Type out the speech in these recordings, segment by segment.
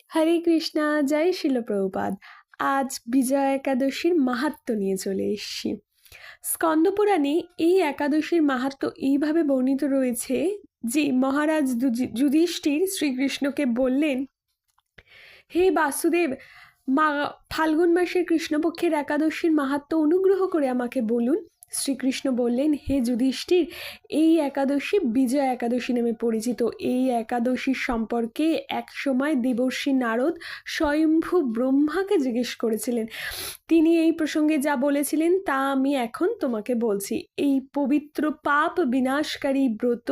হরে কৃষ্ণা, জয় শিল প্রভুপাদ। আজ বিজয়া একাদশীর মাহাত্ম্য নিয়ে চলে এসেছি। স্কন্দপুরাণে এই একাদশীর মাহাত্ম্য এইভাবে বর্ণিত রয়েছে যে মহারাজ যুধিষ্ঠির শ্রীকৃষ্ণকে বললেন, হে বাসুদেব, ফাল্গুন মাসের কৃষ্ণপক্ষের একাদশীর মাহাত্ম্য অনুগ্রহ করে আমাকে বলুন। শ্রীকৃষ্ণ বললেন, হে যুধিষ্ঠির, এই একাদশী বিজয়া একাদশী নামে পরিচিত। এই একাদশীর সম্পর্কে এক সময় দেবর্ষি নারদ স্বয়ম্ভু ব্রহ্মাকে জিজ্ঞেস করেছিলেন। তিনি এই প্রসঙ্গে যা বলেছিলেন তা আমি এখন তোমাকে বলছি। এই পবিত্র পাপ বিনাশকারী ব্রত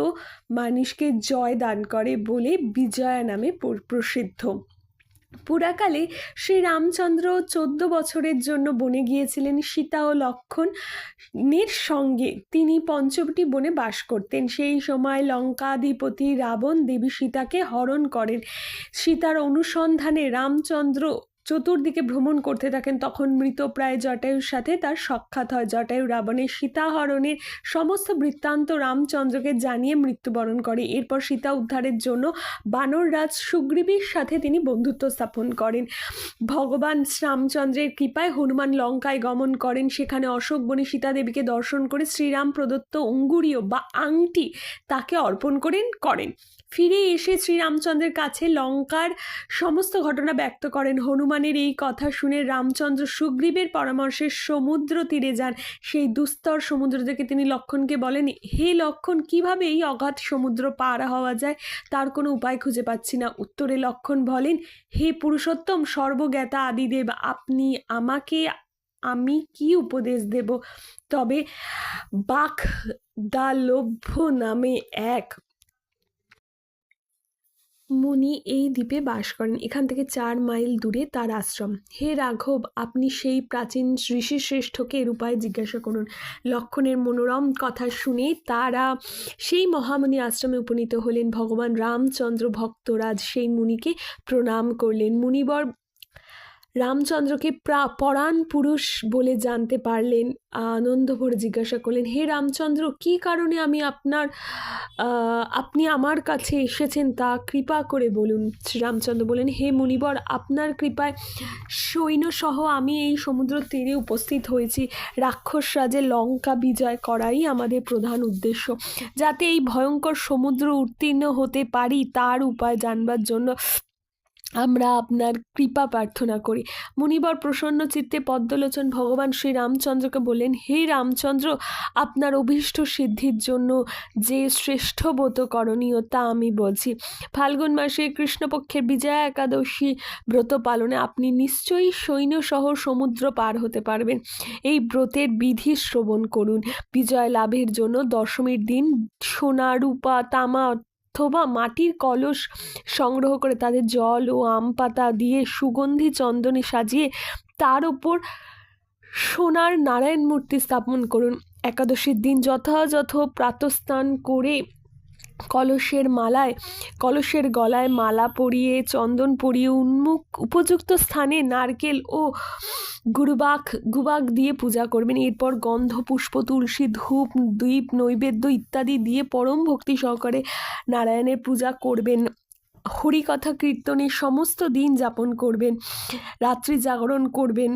মানুষকে জয় দান করে বলে বিজয়া নামে প্রসিদ্ধ। পুরাকালে শ্রীরামচন্দ্র 14 বছরের জন্য বনে গিয়েছিলেন সীতা ও লক্ষ্মণের সঙ্গে। তিনি পঞ্চবটি বনে বাস করতেন। সেই সময় লঙ্কাধিপতি রাবণ দেবী সীতাকে হরণ করেন। সীতার অনুসন্ধানে রামচন্দ্র চতুর্দিকে ভ্রমণ করতে থাকেন। তখন মৃতপ্রায় জটায়ুর সাথে তার সাক্ষাৎ হয়। জটায়ু রাবণের সীতাহরণের সমস্ত বৃত্তান্ত রামচন্দ্রকে জানিয়ে মৃত্যুবরণ করে। এরপর সীতা উদ্ধারের জন্য বানররাজ সুগ্রীবের সাথে তিনি বন্ধুত্ব স্থাপন করেন। ভগবান রামচন্দ্রের কৃপায় হনুমান লঙ্কায় গমন করেন। সেখানে অশোক বনে সীতা দেবীকে দর্শন করে শ্রীরাম প্রদত্ত অঙ্গুরীয় বা আংটি তাকে অর্পণ করেন। ফিরে এসে শ্রীরামচন্দ্রের কাছে লঙ্কার সমস্ত ঘটনা ব্যক্ত করেন। হনুমানের এই কথা শুনে রামচন্দ্র সুগ্রীবের পরামর্শে সমুদ্র তীরে যান। সেই দুস্তর সমুদ্র থেকে তিনি লক্ষ্মণকে বলেন, হে লক্ষ্মণ, কিভাবে এই অগাধ সমুদ্র পার হওয়া যায় তার কোনো উপায় খুঁজে পাচ্ছি না। উত্তরে লক্ষ্মণ বলেন, হে পুরুষোত্তম, সর্বজ্ঞাতা আদিদেব, আমি কি উপদেশ দেব? তবে বাগদালভ্য নামে এক মুনি এই দ্বীপে বাস করেন। এখান থেকে 4 মাইল দূরে তার আশ্রম। হে রাঘব, আপনি সেই প্রাচীন ঋষিশ্রেষ্ঠকে এর উপায় জিজ্ঞাসা করুন। লক্ষ্মণের মনোরম কথা শুনে তারা সেই মহামুনি আশ্রমে উপনীত হলেন। ভগবান রামচন্দ্র ভক্তরাজ সেই মুনিকে প্রণাম করলেন। মুনিবর রামচন্দ্রকে পরাণ পুরুষ বলে জানতে পারলেন। আনন্দ ভরে জিজ্ঞাসা করলেন, হে রামচন্দ্র, কি কারণে আপনি আমার কাছে এসেছেন তা কৃপা করে বলুন। শ্রীরামচন্দ্র বলেন, হে মুনিবর, আপনার কৃপায় সৈন্যসহ আমি এই সমুদ্র তীরে উপস্থিত হয়েছি। রাক্ষস রাজে লঙ্কা বিজয় করাই আমাদের প্রধান উদ্দেশ্য। যাতে এই ভয়ঙ্কর সমুদ্র উত্তীর্ণ হতে পারি তার উপায় জানবার জন্য আমরা আপনার কৃপা প্রার্থনা করি। মুনিবর প্রসন্ন চিত্তে পদ্মলোচন ভগবান শ্রী রামচন্দ্রকে বললেন, হে রামচন্দ্র, আপনার অভীষ্ট সিদ্ধির জন্য যে শ্রেষ্ঠ ব্রত করণীয় তা আমি বলছি। ফাল্গুন মাসে কৃষ্ণপক্ষের বিজয়া একাদশী ব্রত পালনে আপনি নিশ্চয়ই সৈন্যসহ সমুদ্র পার হতে পারবেন। এই ব্রতের বিধি শ্রবণ করুন। বিজয় লাভের জন্য দশমীর দিন সোনা, রূপা, তামা অথবা মাটির কলস সংগ্রহ করে তাদের জল ও আম পাতা দিয়ে সুগন্ধি চন্দনে সাজিয়ে তার ওপর সোনার নারায়ণ মূর্তি স্থাপন করুন। একাদশীর দিন যথাযথ প্রাতঃস্নান করে কলসের গলায় মালা পরিয়ে চন্দন পরিয়ে উপযুক্ত স্থানে নারকেল ও গুবাক দিয়ে পূজা করবেন। এরপর গন্ধ, পুষ্প, তুলসী, ধূপ, দীপ, নৈবেদ্য ইত্যাদি দিয়ে পরম ভক্তি সহকারে নারায়ণের পূজা করবেন। হরিকথা কীর্তনে সমস্ত দিন যাপন করবেন। রাত্রি জাগরণ করবেন।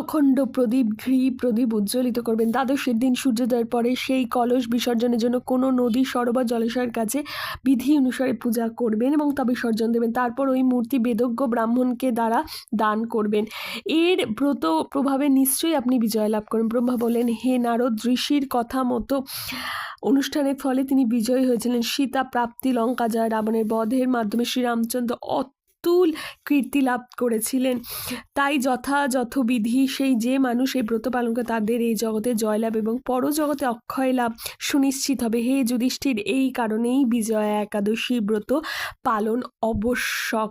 অখণ্ড প্রদীপ উজ্জ্বলিত করবেন। দ্বাদশের দিন সূর্যোদয়ের পরে সেই কলস বিসর্জনের জন্য কোনো নদী, সরোবর, জলাশয়ের কাছে বিধি অনুসারে পূজা করবেন এবং তা বিসর্জন দেবেন। তারপর ওই মূর্তি বেদজ্ঞ ব্রাহ্মণকে দ্বারা দান করবেন। এর ব্রত প্রভাবে নিশ্চয়ই আপনি বিজয় লাভ করবেন। ব্রহ্মা বলেন, হে নারদ, ঋষির কথা মতো অনুষ্ঠানের ফলে তিনি বিজয়ী হয়েছিলেন। সীতা প্রাপ্তি, লঙ্কা জয়, রাবণের বধের মাধ্যমে শ্রীরামচন্দ্র অতুল কীর্তি লাভ করেছিলেন। তাই যথাযথ বিধি সেই যে মানুষ এই ব্রত পালন করে তাদের এই জগতে জয়লাভ এবং পরজগতে অক্ষয় লাভ সুনিশ্চিত হবে। হে যুধিষ্ঠির, এই কারণেই বিজয়া একাদশী ব্রত পালন আবশ্যক।